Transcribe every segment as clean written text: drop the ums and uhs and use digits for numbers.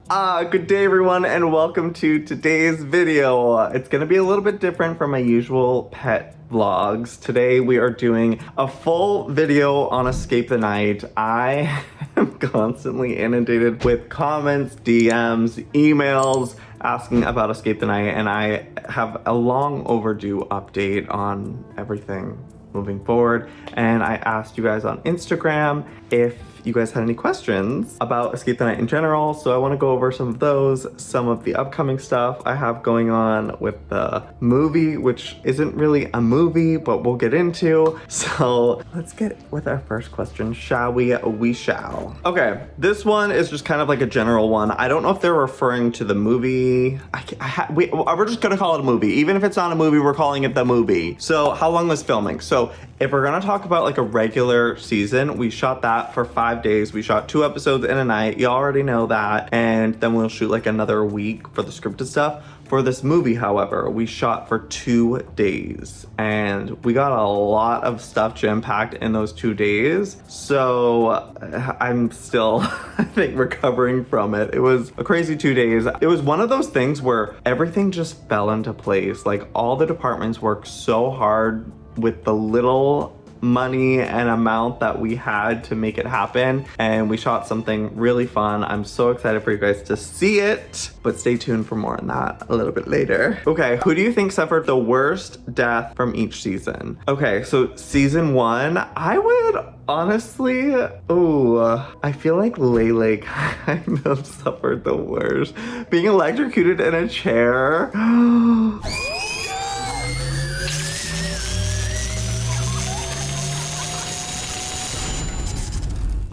Good day everyone and welcome to today's video. It's gonna be a little bit different from my usual pet vlogs. Today we are doing a full video on Escape the Night. I am constantly inundated with comments, DMs, emails asking about Escape the Night, and I have a long overdue update on everything moving forward. And I asked you guys on Instagram if you guys had any questions about Escape the Night in general, so I want to go over some of those, some of the upcoming stuff I have going on with the movie, which isn't really a movie, but we'll get into. So let's get with our first question, shall we? We shall. Okay, this one is just kind of like a general one. I don't know if they're referring to the movie. We're just gonna call it a movie. Even if it's not a movie, we're calling it the movie. So how long was filming? So if we're gonna talk about like a regular season, we shot that for 5 days. We shot 2 episodes in a night. You already know that. And then we'll shoot like another week for the scripted stuff. For this movie, however, we shot for 2 days and we got a lot of stuff jam-packed in those 2 days. So I'm still, I think, recovering from it. It was a crazy 2 days. It was one of those things where everything just fell into place. Like all the departments worked so hard with the little money and amount that we had to make it happen, and we shot something really fun. I'm so excited for you guys to see it, but stay tuned for more on that a little bit later. Okay, who do you think suffered the worst death from each season? Okay, so season 1, I would honestly, I feel like Lele kind of suffered the worst. Being electrocuted in a chair.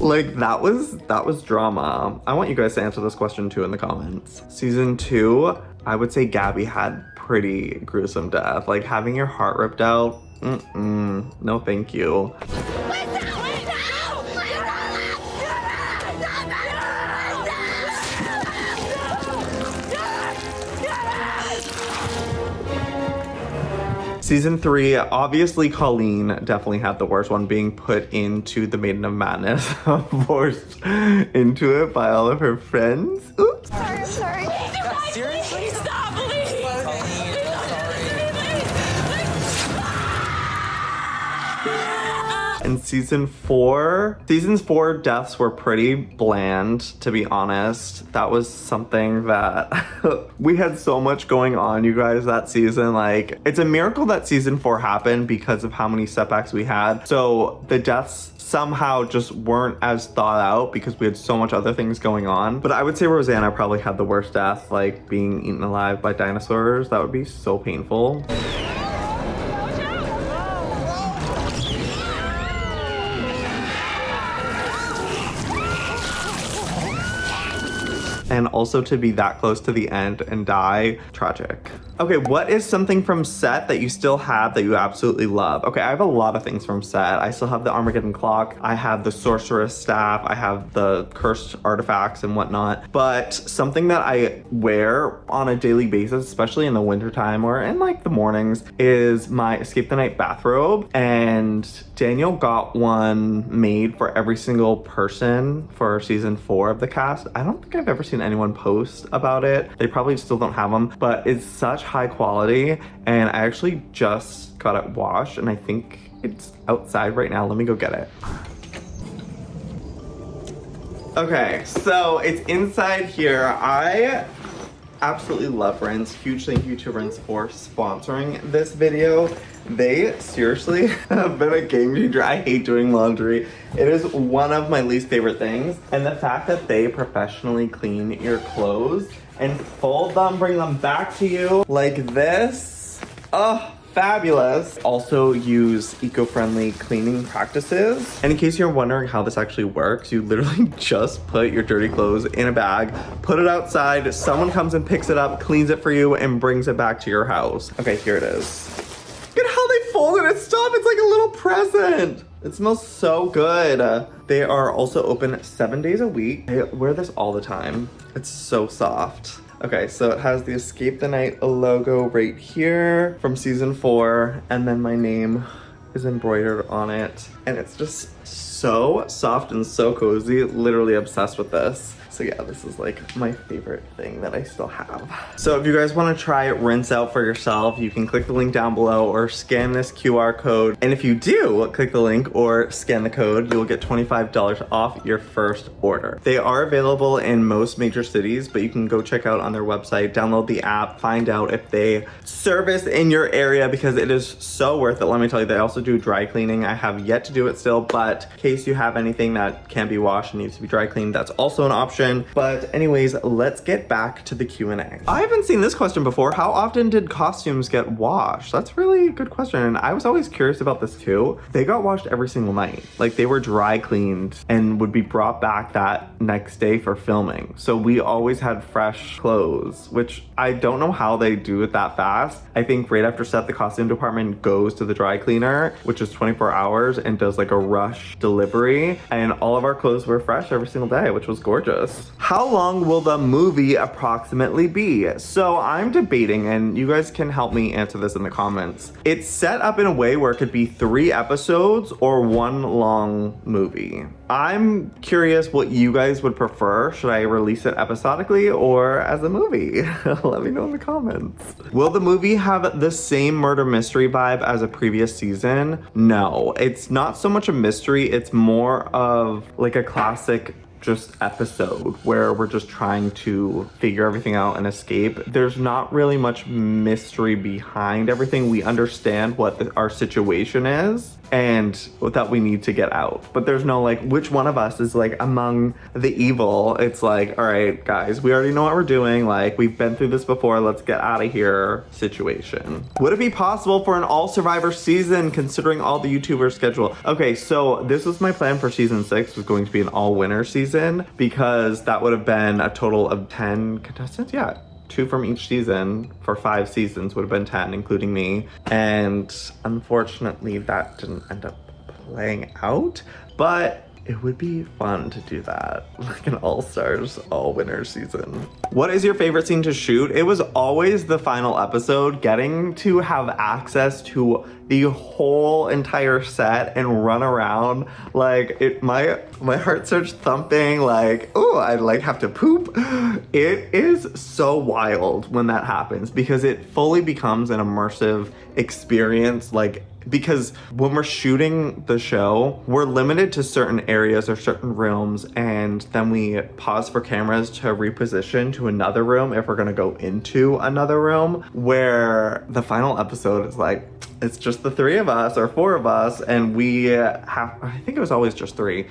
Like that was drama. I want you guys to answer this question too in the comments. Season 2, I would say Gabby had pretty gruesome death. Like having your heart ripped out, no thank you. Season 3, obviously Colleen definitely had the worst one, being put into the Maiden of Madness, forced into it by all of her friends. Oops. Sorry, I'm sorry. Seriously? Stop, please! And seasons 4 deaths were pretty bland, to be honest. That was something that we had so much going on, you guys, that season. Like, it's a miracle that season 4 happened because of how many setbacks we had. So the deaths somehow just weren't as thought out because we had so much other things going on. But I would say Rosanna probably had the worst death, like being eaten alive by dinosaurs. That would be so painful. And also to be that close to the end and die, tragic. Okay, what is something from set that you still have that you absolutely love? Okay, I have a lot of things from set. I still have the Armageddon clock, I have the sorceress staff, I have the cursed artifacts and whatnot. But something that I wear on a daily basis, especially in the wintertime or in like the mornings, is my Escape the Night bathrobe. And Daniel got one made for every single person for season 4 of the cast. I don't think I've ever seen anyone post about it. They probably still don't have them, but it's such high quality, and I actually just got it washed and I think it's outside right now. Let me go get it. Okay, so it's inside here. I absolutely love Rinse. Huge thank you to Rinse for sponsoring this video. They seriously have been a game changer. I hate doing laundry. It is one of my least favorite things. And the fact that they professionally clean your clothes and fold them, bring them back to you like this. Oh, fabulous. Also use eco-friendly cleaning practices. And in case you're wondering how this actually works, you literally just put your dirty clothes in a bag, put it outside, someone comes and picks it up, cleans it for you, and brings it back to your house. Okay, here it is. Look at how they folded it stuff. It's like a little present. It smells so good. They are also open 7 days a week. I wear this all the time. It's so soft. Okay, so it has the Escape the Night logo right here from season 4, and then my name is embroidered on it. And it's just so soft and so cozy. Literally obsessed with this. So yeah, this is like my favorite thing that I still have. So if you guys want to try Rinse Out for yourself, you can click the link down below or scan this QR code. And if you do click the link or scan the code, you'll get $25 off your first order. They are available in most major cities, but you can go check out on their website, download the app, find out if they service in your area, because it is so worth it. Let me tell you, they also do dry cleaning. I have yet to do it still, but in case you have anything that can't be washed and needs to be dry cleaned, that's also an option. But anyways, let's get back to the Q&A. I haven't seen this question before. How often did costumes get washed? That's really a good question. And I was always curious about this too. They got washed every single night. Like, they were dry cleaned and would be brought back that next day for filming. So we always had fresh clothes, which I don't know how they do it that fast. I think right after set, the costume department goes to the dry cleaner, which is 24 hours, and does like a rush delivery. And all of our clothes were fresh every single day, which was gorgeous. How long will the movie approximately be? So I'm debating, and you guys can help me answer this in the comments. It's set up in a way where it could be 3 episodes or 1 long movie. I'm curious what you guys would prefer. Should I release it episodically or as a movie? Let me know in the comments. Will the movie have the same murder mystery vibe as a previous season? No, it's not so much a mystery. It's more of like a classic just episode where we're just trying to figure everything out and escape. There's not really much mystery behind everything. We understand what our situation is and that we need to get out. But there's no like, which one of us is like among the evil? It's like, all right, guys, we already know what we're doing. Like, we've been through this before. Let's get out of here situation. Would it be possible for an all Survivor season considering all the YouTubers schedule? Okay, so this was my plan for season 6, was going to be an all winner season, because that would have been a total of 10 contestants. Yeah, 2 from each season for 5 seasons would have been 10, including me. And unfortunately, that didn't end up playing out, but it would be fun to do that, like an all-stars, all-winners season. What is your favorite scene to shoot? It was always the final episode, getting to have access to the whole entire set and run around. Like, my heart starts thumping, like, oh, I like have to poop. It is so wild when that happens, because it fully becomes an immersive experience. Like, because when we're shooting the show, we're limited to certain areas or certain rooms, and then we pause for cameras to reposition to another room if we're gonna go into another room, where the final episode is like, it's just the 3 of us or 4 of us, and we have, I think it was always just 3.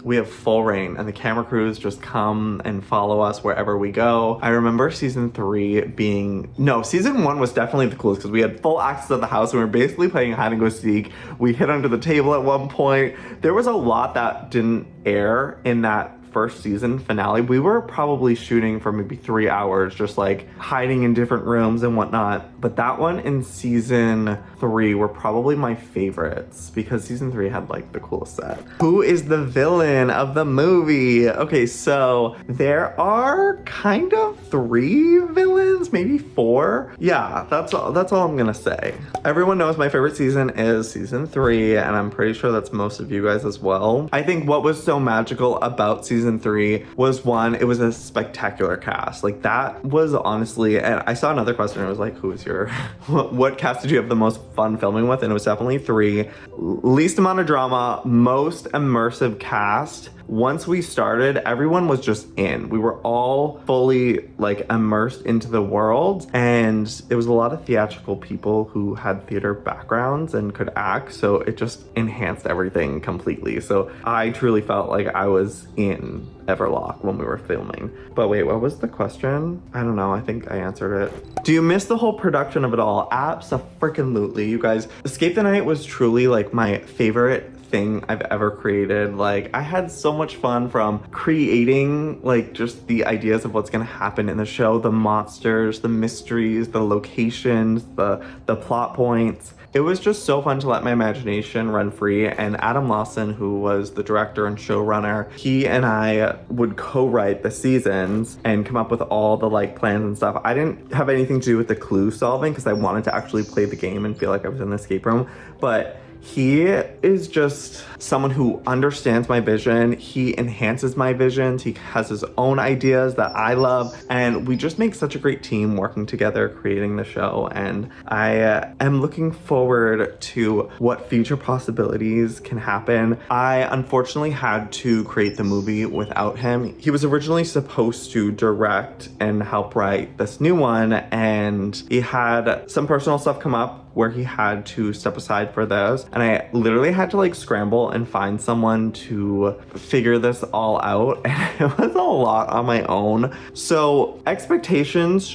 We have full reign, and the camera crews just come and follow us wherever we go. I remember season 3 being, no, season 1 was definitely the coolest, because we had full access to the house and we were basically playing hide and go seek. We hid under the table at one point. There was a lot that didn't air in that first season finale. We were probably shooting for maybe 3 hours, just like hiding in different rooms and whatnot. But that one in season 3 were probably my favorites, because season 3 had like the coolest set. Who is the villain of the movie? Okay, so there are kind of 3 villains, maybe 4. Yeah, that's all I'm gonna say. Everyone knows my favorite season is season 3, and I'm pretty sure that's most of you guys as well. I think what was so magical about season 3 was, one, it was a spectacular cast. Like, that was honestly, and I saw another question, it was like, who is your, what cast did you have the most fun filming with? And it was definitely 3. Least amount of drama, most immersive cast. Once we started, everyone was just in. We were all fully like immersed into the world, and it was a lot of theatrical people who had theater backgrounds and could act, so it just enhanced everything completely. So I truly felt like I was in Everlock when we were filming. But wait, what was the question? I don't know, I think I answered it. Do you miss the whole production of it all? Abso-freaking-lutely, you guys. Escape the Night was truly like my favorite thing I've ever created. Like, I had so much fun from creating like just the ideas of what's gonna happen in the show, the monsters, the mysteries, the locations, the plot points. It was just so fun to let my imagination run free. And Adam Lawson, who was the director and showrunner, he and I would co-write the seasons and come up with all the like plans and stuff. I didn't have anything to do with the clue solving, because I wanted to actually play the game and feel like I was in the escape room, but He is just someone who understands my vision. He enhances my visions. He has his own ideas that I love. And we just make such a great team working together, creating the show. And I am looking forward to what future possibilities can happen. I unfortunately had to create the movie without him. He was originally supposed to direct and help write this new one, and he had some personal stuff come up where he had to step aside for this, and I literally had to like scramble and find someone to figure this all out, and it was a lot on my own. So expectations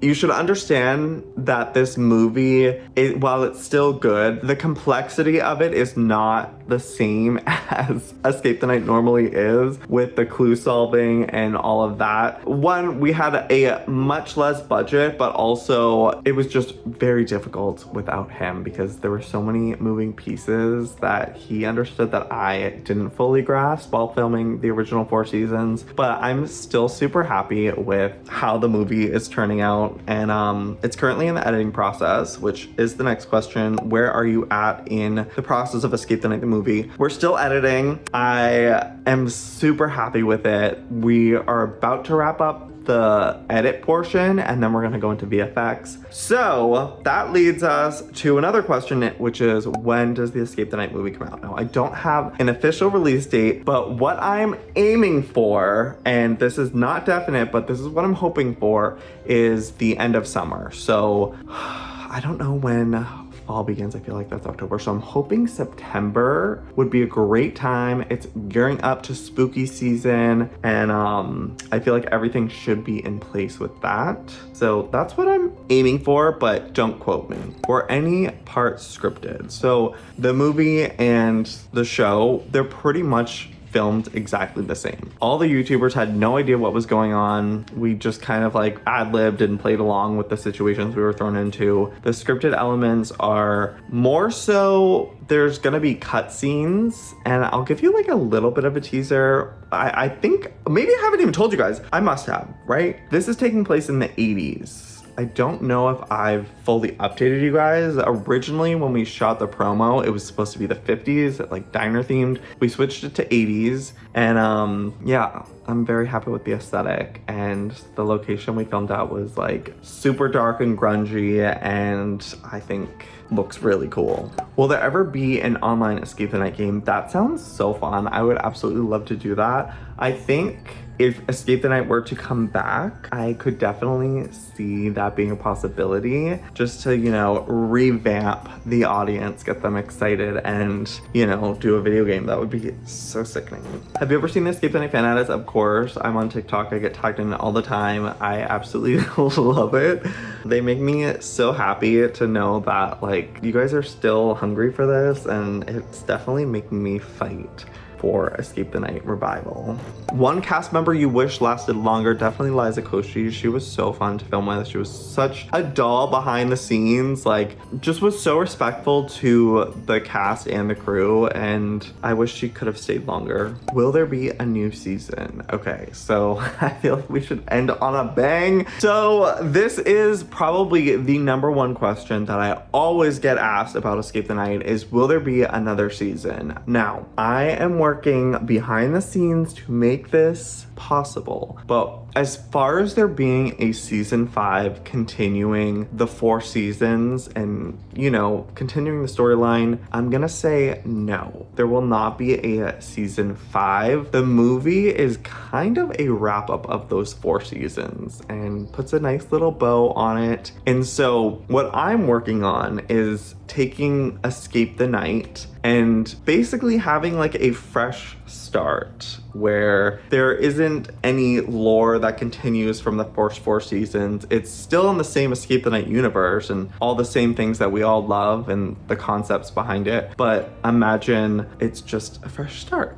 you should understand that this movie, while it's still good, the complexity of it is not the same as Escape the Night normally is, with the clue solving and all of that. One, we had a much less budget, but also it was just very difficult without him because there were so many moving pieces that he understood that I didn't fully grasp while filming the original 4 seasons. But I'm still super happy with how the movie is turning out, and it's currently in the editing process, which is the next question. Where are you at in the process of Escape the Night, the movie? We're still editing. I am super happy with it. We are about to wrap up the edit portion, and then we're gonna go into VFX. So that leads us to another question, which is, when does the Escape the Night movie come out? Now, I don't have an official release date, but what I'm aiming for, and this is not definite, but this is what I'm hoping for, is the end of summer. So I don't know when fall begins. I feel like that's October. So I'm hoping September would be a great time. It's gearing up to spooky season, and I feel like everything should be in place with that. So that's what I'm aiming for, but don't quote me. Or any part scripted. So the movie and the show, they're pretty much filmed exactly the same. All the YouTubers had no idea what was going on. We just kind of like ad-libbed and played along with the situations we were thrown into. The scripted elements are more so, there's gonna be cutscenes, and I'll give you like a little bit of a teaser. I think, maybe I haven't even told you guys. I must have, right? This is taking place in the 80s. I don't know if I've fully updated you guys. Originally, when we shot the promo, it was supposed to be the 50s, like diner themed. We switched it to 80s, and yeah, I'm very happy with the aesthetic, and the location we filmed at was like super dark and grungy, and I think looks really cool. Will there ever be an online Escape the Night game? That sounds so fun. I would absolutely love to do that. I think if Escape the Night were to come back, I could definitely see that being a possibility, just to, you know, revamp the audience, get them excited, and, you know, do a video game. That would be so sickening. Have you ever seen the Escape the Night fan edits? Of course. I'm on TikTok. I get tagged in it all the time. I absolutely love it. They make me so happy to know that, like, you guys are still hungry for this, and it's definitely making me fight for Escape the Night revival. One cast member you wish lasted longer, definitely Liza Koshi. She was so fun to film with. She was such a doll behind the scenes, like just was so respectful to the cast and the crew, and I wish she could have stayed longer. Will there be a new season? Okay, so I feel like we should end on a bang. So this is probably the #1 question that I always get asked about Escape the Night is, will there be another season? Now, I am working behind the scenes to make this possible, but as far as there being a season 5 continuing the 4 seasons and, you know, continuing the storyline, I'm gonna say no. There will not be a season 5. The movie is kind of a wrap-up of those 4 seasons and puts a nice little bow on it. And so what I'm working on is taking Escape the Night and basically having like a fresh start where there isn't any lore that continues from the first 4 seasons. It's still in the same Escape the Night universe and all the same things that we all love and the concepts behind it, but imagine it's just a fresh start.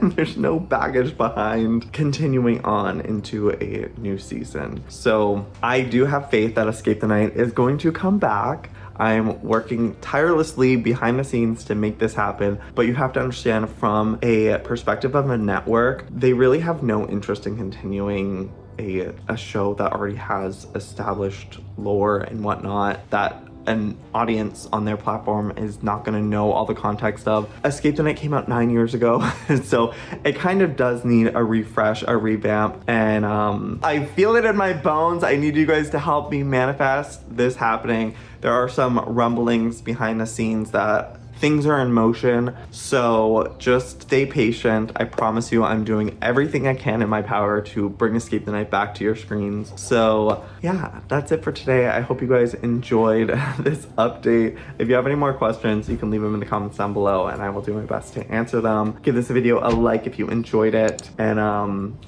There's no baggage behind continuing on into a new season. So I do have faith that Escape the Night is going to come back. I'm working tirelessly behind the scenes to make this happen, but you have to understand, from a perspective of a network, they really have no interest in continuing a show that already has established lore and whatnot that an audience on their platform is not gonna know all the context of. Escape the Night came out 9 years ago, so it kind of does need a refresh, a revamp, and I feel it in my bones. I need you guys to help me manifest this happening. There are some rumblings behind the scenes that things are in motion, so just stay patient. I promise you I'm doing everything I can in my power to bring Escape the Night back to your screens. So yeah, that's it for today. I hope you guys enjoyed this update. If you have any more questions, you can leave them in the comments down below and I will do my best to answer them. Give this video a like if you enjoyed it. And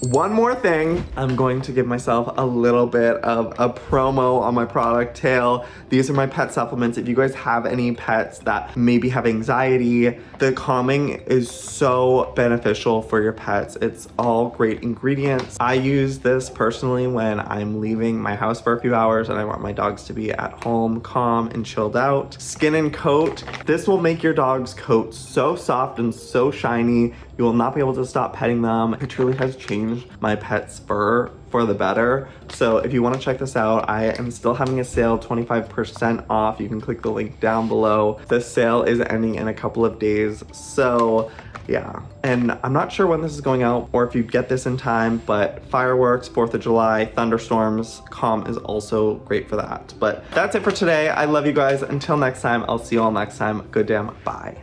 one more thing, I'm going to give myself a little bit of a promo on my product tail. These are my pet supplements. If you guys have any pets that maybe have anxiety, the calming is so beneficial for your pets. It's all great ingredients. I use this personally when I'm leaving my house for a few hours and I want my dogs to be at home, calm and chilled out. Skin and coat. This will make your dog's coat so soft and so shiny. You will not be able to stop petting them. It truly has changed my pet's fur for the better. So if you want to check this out, I am still having a sale, 25% off. You can click the link down below. The sale is ending in a couple of days. So yeah, and I'm not sure when this is going out or if you get this in time, but fireworks, 4th of July, thunderstorms, calm is also great for that. But that's it for today. I love you guys. Until next time, I'll see you all next time. Good damn, bye.